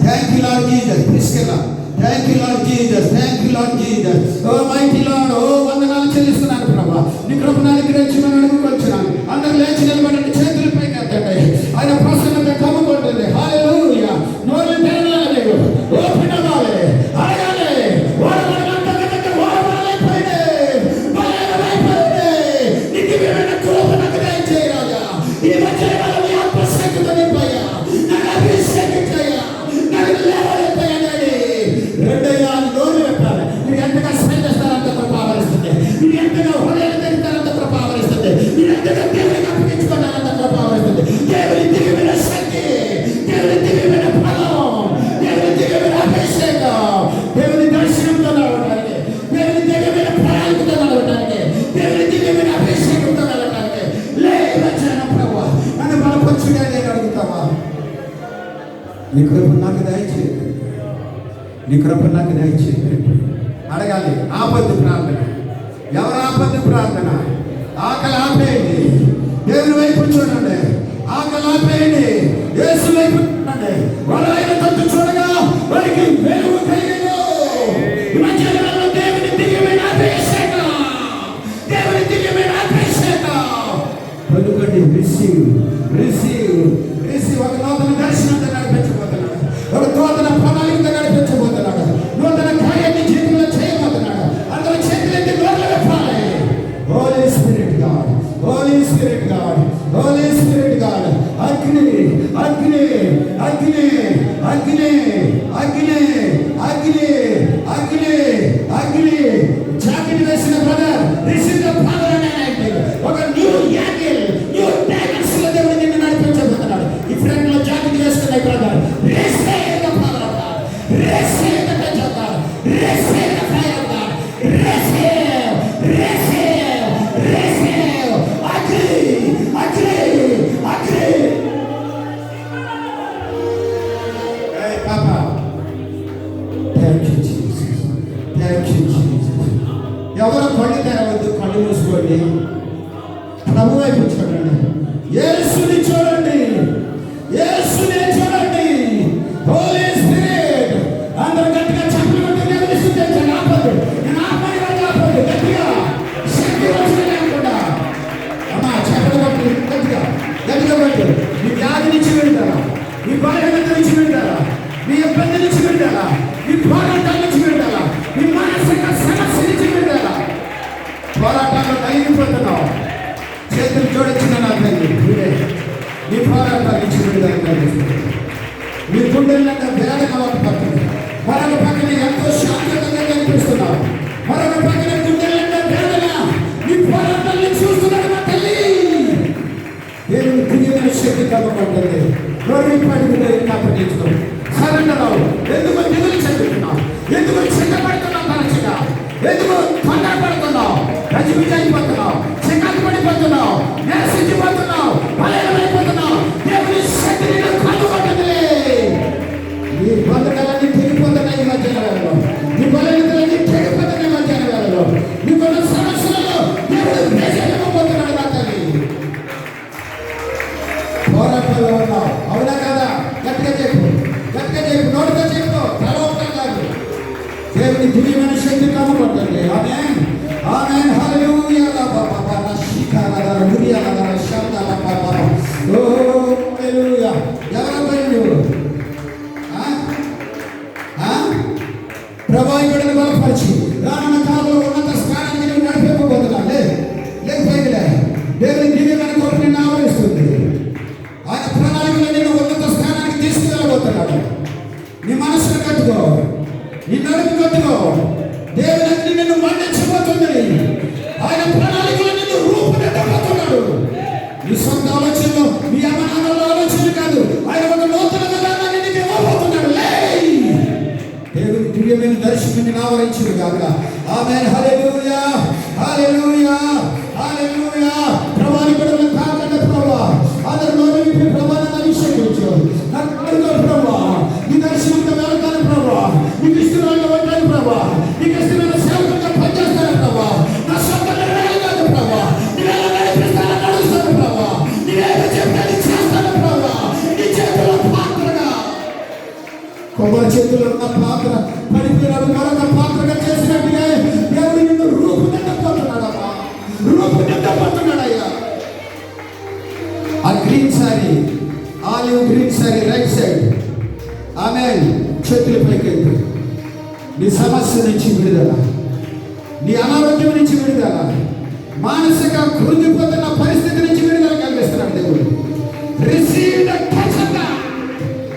Thank you Lord Jesus. తీసుకెళ్ళా. Thank you Lord Jesus. Thank you Lord Jesus. O mighty Lord, O వందనాలు చెల్లిస్తున్నాను ప్రభా. నీ కృపను అనుగ్రహించమని అడుగుకొచ్చున్నాను. అందరూ లేచి నిలబడండి, చేతుల పైకి ఎత్తండి. ఆయన ప్రసన్నత కమ్ముకుంటుంది. హల్లెలూయా. నోరు తెరవాలి, ఓపెన్ అవ్వాలి, అడగాలి. ఈ మధ్య ఆత్మశక్తితో నింపయ్యా, నన్ను అభిషేకించయ్యా, నన్ను లేవనెత్తయ్యా. రెండయ్యా నోరు పెట్టాలి. మీరు ఎంతగా స్పందిస్తారంత ప్రభావరిస్తుంది. మీరు ఎంతగా హృదయాన్ని తెరిస్తారంత ప్రభావరిస్తుంది. మీరు ఎంతగా దేవునికి అప్పగించుకోవాలంత ప్రభావరిస్తుంది. దేవుని దివ్యమైన శక్తి, దేవుని దివ్యమైన ఫలం, దేవుని దివ్యమైన అభిషేకం, దేవుని దర్శనంతో నడవడానికి, దేవుని దివ్యమైన ప్రణాళికతో నడవడానికి, దేవుని దివ్యమైన అభిషేకంతో నడవడానికి లేవచ్చిన ప్రభు నన్ను బలపరచుగా నేను అడుగుతావా? నీ కృప నాకు దయచేయండి, నీ కృప నాకు దయచేయండి. అడగాలి. ఆపద్దు ప్రార్థన. ఎవరు ఆపద్దు ప్రార్థన? ఆకలి ఆపేయండి, దేవుని వైపు చూడండి. ఆకలి ఆపేయండి, యేసు వైపు చూడండి. వాళ్ళైన తట్టు చూడగా వారికి వెలుగు కలిగేను. దేవుని దివ్యమైన అభిషేకం, దేవుని దివ్యమైన అభిషేకం పొందుకోండి. Receive, receive, receive. ఒక నూతన దర్శనంతో నడిపించబోతున్నాడు, ఒక నూతన ప్రణాళికతో నడిపించబోతున్నాడు, నూతన కార్యాన్ని జీవితంలో చేయబోతున్నాడు. అందరూ చేతులెత్తి నోట్లు పెట్టాలి. Holy spirit god, holy spirit god, holy spirit god. అగ్ని, అగ్ని, అగ్ని, అగ్ని, అగ్ని, అగ్ని, అగ్ని, అగ్ని. జాకెట్ వేసిన brother, receive the power and anointing. ఒక న్యూ యాంగిల్, న్యూ డైమెన్షన్ లో దేవుడు నిన్ను నడిపించబోతున్నాడు. ఈ ఫ్రెండ్ లో జాకెట్ వేసుకున్న brother, receive the power of God, receive the touch of God, receive the fire of God, receive, receive, receive. అగ్ని, అగ్ని, అగ్ని. ఏ పాపా, thank you Jesus, thank you Jesus. ఎవరు కళ్ళు తెరవద్దు, కళ్ళు మూసుకోండి. ప్రభు వైపు చూడండి, యేసుని చూడండి, యేసుని చూడండి. హోలీ స్పిరిట్. అందరూ గట్టిగా చప్పట్లు కొట్టి దేవుని స్తుతించండి. ఆపద్దు, నేను ఆపని వాళ్ళు ఆపద్దు. గట్టిగా శక్తి వచ్చింది అనుకుంటా. అమ్మా చప్పట్లు కొట్టి గట్టిగా, గట్టిగా కొట్టు. మీ వ్యాధి నుంచి వింటారా, మీ బలహీనత నుంచి వింటారా, మీ ఇబ్బంది నుంచి వింటారా, మీ పోరాటాల నుంచి వింటారా, మీ మానసిక సమస్య నుంచి వింటారా. పోరాటాల్లో నలిగిపోతున్నావు, చేతులు జోడించిన నా తల్లి, నీ పోరాటాలు నుంచి విడుదల కలిగిస్తుంది. నీ గుండెలంతా వేదన ఒక పక్కన, మరొక పక్కన ఎంతో శాంతంగా కనిపిస్తున్నావు. మరొక పక్కన గుండెలంతా వేదన. నీ పోరాటాన్ని చూస్తున్నాడు నా తల్లి. దేవుని దివ్యమైన శక్తి కలగబడుతుంది. నోరిపాటి అప్పగించుకో. సరెండర్. ఎందుకు దిగులు చెందుతున్నావు? ఎందుకు చెక్కబడుతున్నావు? తరచుగా ఎందుకు తొందరపడుతున్నావు? గజిబిజైపోతున్నావు, చికాకు పడిపోతున్నావు, నిరసించిపోతున్నావు, బలహీనమైపోతున్నావు. దేవుని శక్తి నిన్ను కలుగుతుంది. నీ బంధకాలన్నీ తెగిపోతున్నాయి ఈ మధ్యాహ్న వేళలో. నీ బలహీనతలన్నీ తెగిపోతున్నాయి మధ్యాహ్న వేళలో. నీకున్న సమస్యలలో దేవుడు విజయమివ్వబోతున్నాడు నా తల్లి. పోరాటంలో ఉన్నావు, అవునా కదా? గట్టిగా చెప్పు, గట్టిగా చెప్పు, నోటితో చెప్పు, తలవటం కాదు. దేవుని దివ్యమైన శక్తి కమ్ముకుంటుంది. ఆమేన్, ఆమేన్, హల్లెలూయా. బాబా శిఖాల మురియాల శబ్దాల బాబా. ఓ హల్లెలూయా. ఎవరు పోయిండు? ప్రభువు ఇక్కడిని బలపరిచి రానున్న కాలంలో ఉన్నత స్థానానికి నువ్వు నడిపించబోతున్నావు. లేకపోయిందిలే. దేవుని దివ్యమైన కృప నిన్ను ఆవరిస్తుంది. ఆయన ప్రణాళికలో నేను ఉన్నత స్థానానికి తీసుకువెళ్ళబోతున్నాడు. నీ మనసును కట్టుకో, నీ నడుము కట్టుకో. దేవుని అగ్ని నిన్ను మండించబోతుంది. ఆయన ప్రణాళికలో నిన్ను రూపుదిద్దబోతున్నాడు. నీ సొంత ఆలోచనలు, నీ అమనాల ఆలోచనలు కాదు. ఆయన ఒక నూతన విధానాన్ని నీకు ఇవ్వబోతున్నాడు. దేవుని దివ్యమైన దర్శనాన్ని ఆవరించును గాక. ఆమేన్, హల్లెలూయా, హల్లెలూయా, హల్లెలూయా. ప్రభువుని బిడ్డలను కాకండి ప్రభువా. అందరూ నోరు విప్పి ప్రభువుని అభిషేకించు. నాకు అడుగు ప్రభువా, నీ దర్శనంతో వెళ్తాను ప్రభువా. నీకు ఇష్టమైన ఉంటాను ప్రభువా. నీకు ఇష్టమైన సేవకులుగా పనిచేస్తాను ప్రభువా. నా సొంత నిర్ణయం కాదు ప్రభువా. నీవేలా నడిపిస్తానో నడుస్తాను ప్రభువా. నీవేలా చెప్తాను చేస్తాను ప్రభువా. నీ చేతిలో పాత్రగా కొబ్బరి చేతుల్లో ఉన్న పాత్ర పడిపోయిన మరొక పాత్రగా చేసినట్టుగా దేవుడు నిన్ను రూపుదిద్దపోతున్నాడమ్మా, రూపుదిద్దపోతున్నాడయ్యా. ఆ green sari, olive green sari right side, amen. చేతుల పైకెత్తు. నీ సమస్య నుంచి విడుదల, నీ అనారోగ్యం నుంచి విడుదల, మానసిక కృంగిపోతున్న పరిస్థితి నుంచి విడుదల కలిగిస్తున్నాడు దేవుడు. Receive the touch of God.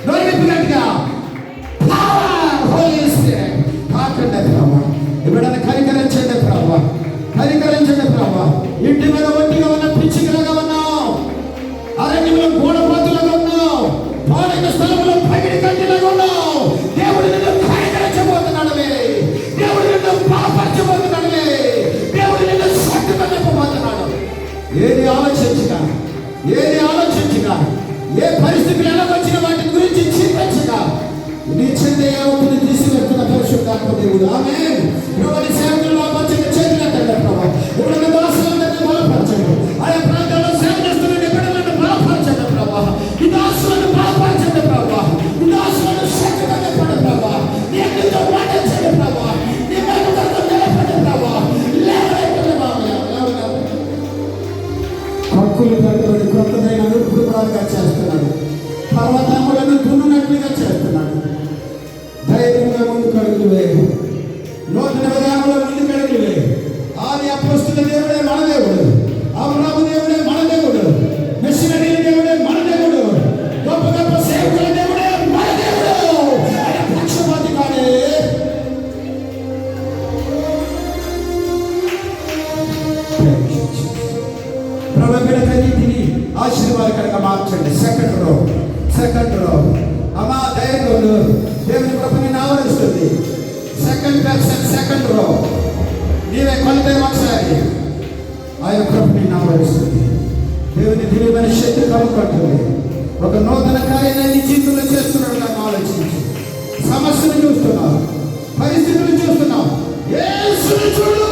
నోరిపినట్టుగా పవర్ హోలీ స్పిరిట్ తాకండి ప్రభువా. ఇప్పుడన్నా కనికరించండి ప్రభువా, కనికరించండి ప్రభువా. ఇంటి మీద ఒంటిగా ఉన్న పిచ్చికలాగా ఉన్నావు, అరణ్యంలో గోడపాతులుగా ఉన్నావు, పాడైన స్థలంలో పగిడి కంటిలాగా ఉన్నావు. దేవుడు నిన్ను కనికరించబోతున్నాడులే, దేవుడు నిన్ను బలపరచబోతున్నాడులే, దేవుడు నిన్ను శక్తితో నింపబోతున్నాడు. ఏది ఆలోచించగా, ఏది ఆలోచించగా, ఏ పరిస్థితులు ఎలా వచ్చిన వాటి గురించి చింతించగా నీ చెంత యావత్తుని తీసివేస్తున్న పరిశుద్ధాత్మ దేవుడు. ఆమేన్. ప్రభుని సేవకులు బలపరచండి, చేతులెత్తండి ప్రభు. ఇప్పుడు దాసులందరినీ బలపరచండి, ఆయా ప్రాంతాల్లో సేవ చేస్తున్న నిబిడలను బలపరచండి ప్రభు. ఈ దాసులను బలపరచండి ప్రభు, ఈ దాసులను శక్తిగా నింపండి ప్రభు. నీ అగ్నితో మండించండి ప్రభు, నీ మహిమతో నిలపండి ప్రభు. లేవనెత్తండి బాబు. హక్కులు పెట్టుబడి కొత్తదైన నృత్యాలుగా చేస్తున్నాడు, పర్వతములను దున్నునట్లుగా చేస్తున్నాడు. ధైర్యంగా ముందుకు అడుగులు వేయు, నూతన విధానంలో ముందుకు అడుగులు వేయు. ఆది అపోస్తలుల దేవుడే మన దేవుడు, అబ్రహాము దేవుడే మన దేవుడు, మిషనరీల దేవుడే మన దేవుడు, గొప్ప గొప్ప సేవకుల దేవుడే మన దేవుడు. ఆయన పక్షపాతి కాడే. ప్రభుత్వన్నిటిని ఆశీర్వాదకరంగా మార్చండి. సెకండ్ రో అమ్మా, ధైర్యంలో దేవుని కృప నిన్ను ఆవరిస్తుంది. సెకండ్ రో నీవే కొలతే ఒకసారి ఆయన కృప నిన్ను ఆవరిస్తుంది. దేవుని దివ్యమైన శక్తి కలుగుతుంది. ఒక నూతన కార్యాన్ని జీవితంలో చేస్తున్నాడు. దాన్ని ఆలోచించి సమస్యను చూస్తున్నావు, పరిస్థితులు చూస్తున్నావు. యేసుని చూడు,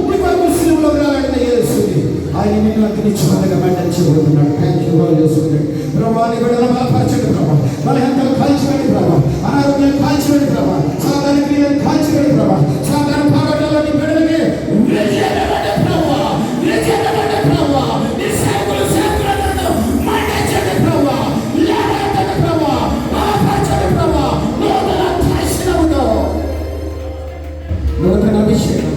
నీ కొరకు సిలువలో వేలాడిన యేసుని ఆయన నిన్ను అగ్నిచ్చుకోగా మండించబోతున్నాడు. Thank you Holy Spirit. ప్రభువా, నీ బిడ్డలను బలపరచండి ప్రభా, బలహీనతలు కాల్చివేయండి ప్రభా, అనారోగ్యాన్ని కాల్చివేయండి ప్రభా, సాధారణ క్రియలను కాల్చివేయండి ప్రభా, సాధారణ పోరాటాల్లో నీ బిడ్డలకి విజయమివ్వండి ప్రభువా, విజయమివ్వండి ప్రభువా. నీ సేవకులను మండించండి ప్రభువా, లేవనెత్తండి ప్రభువా, బలపరచండి ప్రభువా. నూతన దర్శనముతో నూతన అభిషేకం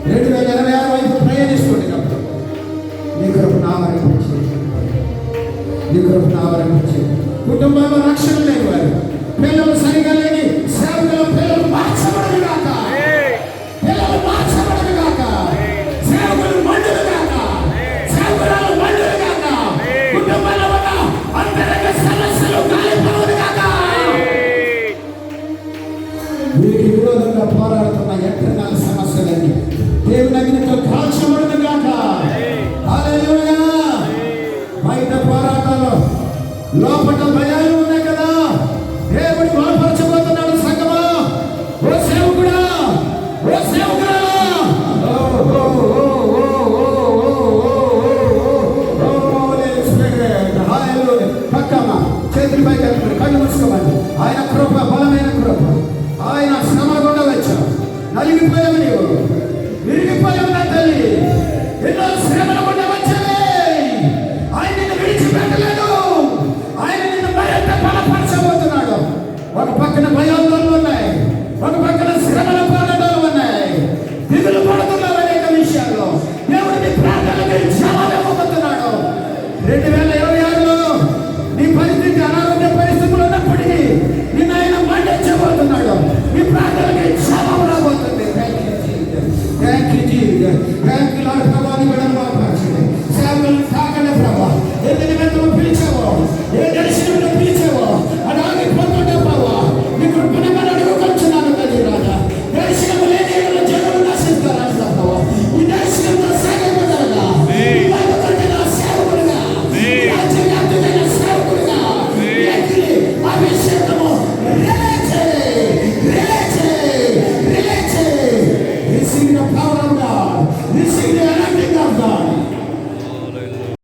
2026 వైపు ప్రయాణిస్తుంది కాబట్టి నీ కృపను ఆవరించే కుటుంబంలో రక్షణ లేని వారు, పిల్లలు సరిగా లేని సేవకుల పిల్లలు మార్చబడదు కాక, పిల్లలు మార్చబడదు కాక, సేవకులు మండులు కాక, సేవకురాలు మండులు కాక, కుటుంబంలో ఉన్న అంతరంగ సమస్యలు కాలిపోవదు కాక. వీరికి విరోధంగా పోరాడుతున్న యంత్రాల సమస్యలన్నీ దేవుని అగ్నితో కాల్చబడదు కాక. హల్లెలూయా. బయట పోరాటాలు, లోపల భయాలు ఉన్నాయి కదా, దేవుడు బలపరచబోతున్నాడు సంగమా. ఓ సేవకుడా, ఓ సేవకుడా, పక్కమ్మా చేతుల పైకి కళ్ళు మూసుకోమని. ఆయన కృప, బలమైన కృప. ఆయన శ్రమ గుండా వచ్చావు, నలిగిపోయావు, నీవు విరిగిపోయావు నా తల్లి. ఎన్నో శ్రమల గుండా వచ్చావే, ఆయన నిన్ను విడిచిపెట్టలేదు. ఆయన నిన్ను మరింత బలపరచబోతున్నాడు. ఒక పక్కన భయాందోళనలు ఉన్నాయి, ఒక పక్కన శ్రమల పోరాటాలు ఉన్నాయి, దిగులు పడుతున్నావు అనేక విషయాల్లో. దేవుడు నీ ప్రార్థనలకు జవాబు ఇవ్వబోతున్నాడు. 2026లో నీ పరిస్థితి అనారోగ్య పరిస్థితులు ఉన్నప్పటికీ నిన్ను ఆయన మండించబోతున్నాడు. నీ ప్రార్థనకి జవాబు రాబోతుంది. Thank you Jesus. Thank you Lord. ప్రభాని బిడ్డలు బలపరచండి, సేవలను తాకండి ప్రభా. ఏ నిమిత్తము పిలిచావో, ఏ దర్శనం